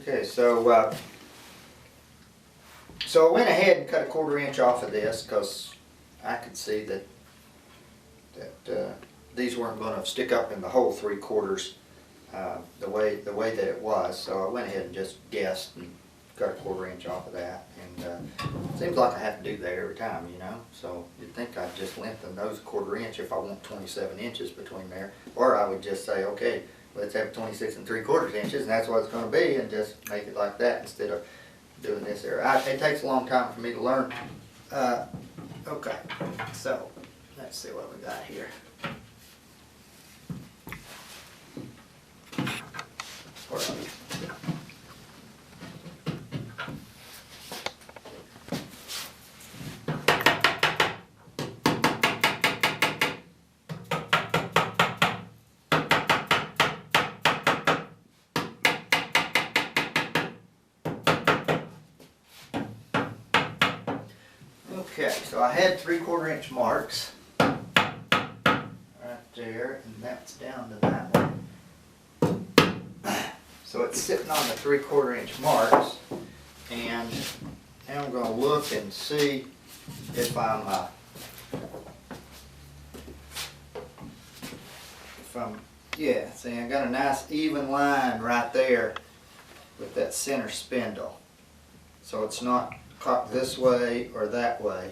Okay, so I went ahead and cut a 1/4 inch off of this because I could see that these weren't going to stick up in the whole 3/4 the way that it was. So I went ahead and just guessed and cut a 1/4 inch off of that. And it seems like I have to do that every time, you know. So you'd think I'd just lengthen those 1/4 inch if I want 27 inches between there, or I would just say, okay, let's have 26 3/4 inches, and that's what it's going to be, and just make it like that instead of doing this there. It takes a long time for me to learn. Okay, so let's see what we got here. Where are we? Okay, so I had 3/4 inch marks right there, and that's down to that one. So it's sitting on the 3/4 inch marks, and now I'm going to look and see if yeah, see, I got a nice even line right there with that center spindle. So it's not cocked this way or that way.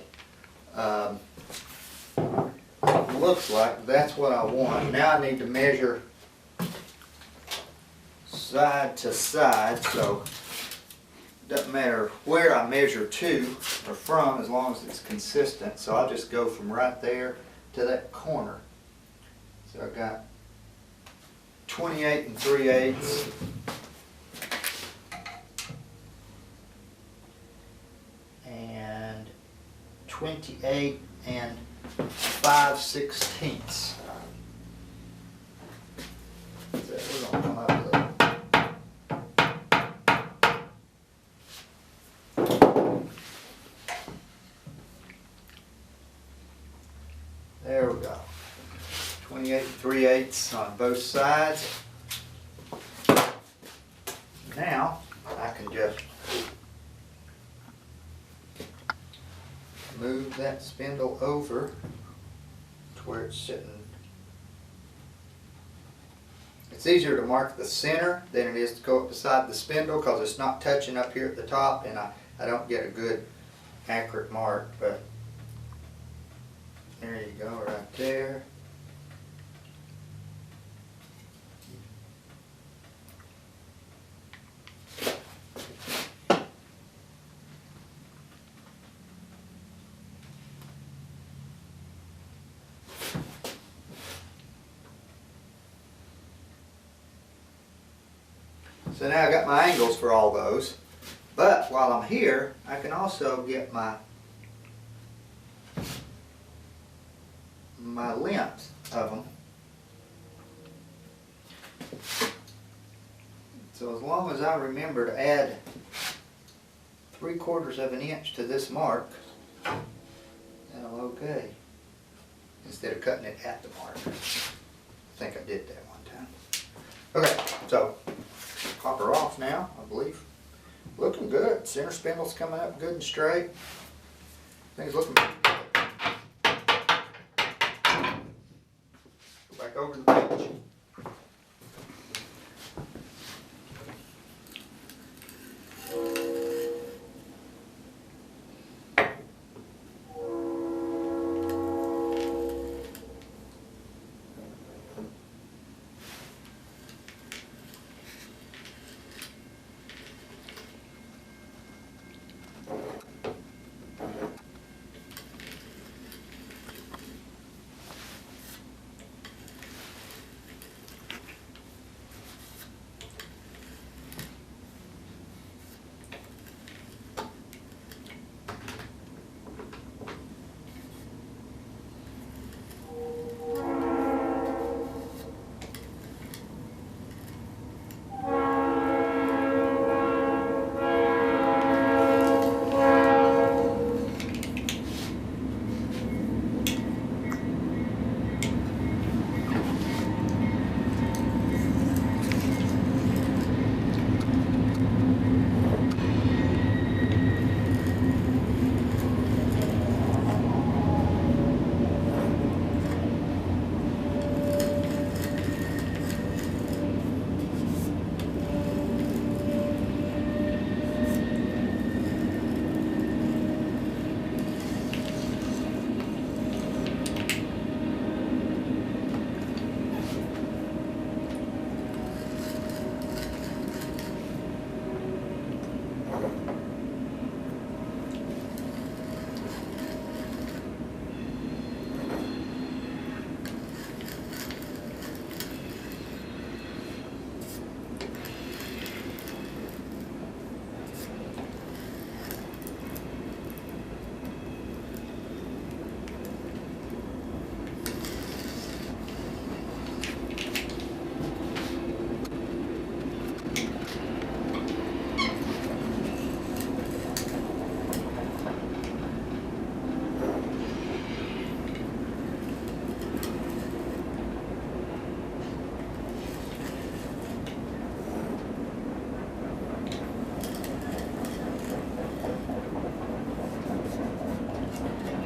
Looks like that's what I want. Now I need to measure side to side, so it doesn't matter where I measure to or from as long as it's consistent. So I'll just go from right there to that corner. So I've got 28 3/8. And 28 5/16. So we're going to come up with there we go. 28 3/8 on both sides. Now I can just move that spindle over to where it's sitting. It's easier to mark the center than it is to go up beside the spindle because it's not touching up here at the top, and I don't get a good accurate mark, but there you go, right there. So now I got my angles for all those, but while I'm here, I can also get my length of them. So as long as I remember to add 3/4 of an inch to this mark, then I'm okay. Instead of cutting it at the mark. I think I did that one time. Okay, so pop her off now, I believe. Looking good. Center spindle's coming up good and straight. Things looking good. Go back over the page.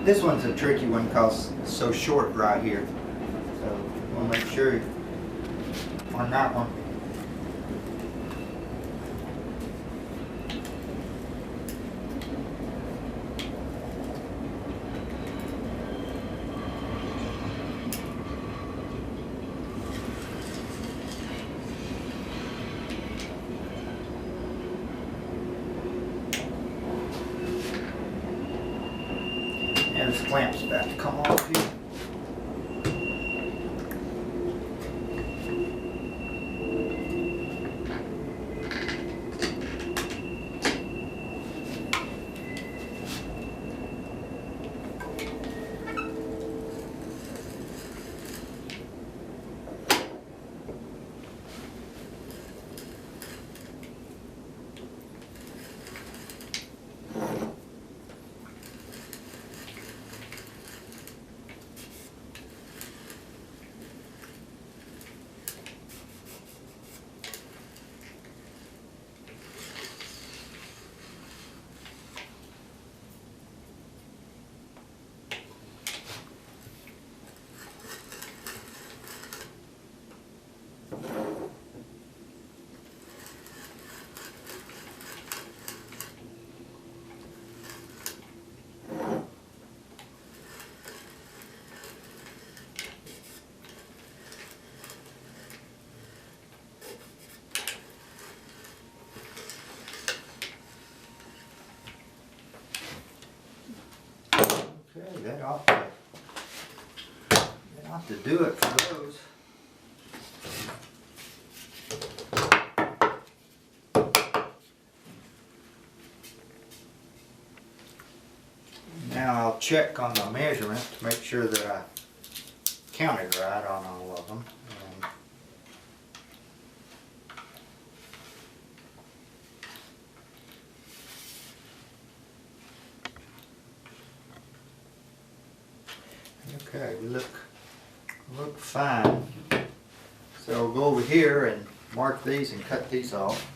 This one's a tricky one because it's so short right here. So we'll make sure on that one. And this clamp's about to come off here. Okay, that ought to do it for those. Now I'll check on the measurement to make sure that I counted right on all of them. Okay, we look fine. So we'll go over here and mark these and cut these off.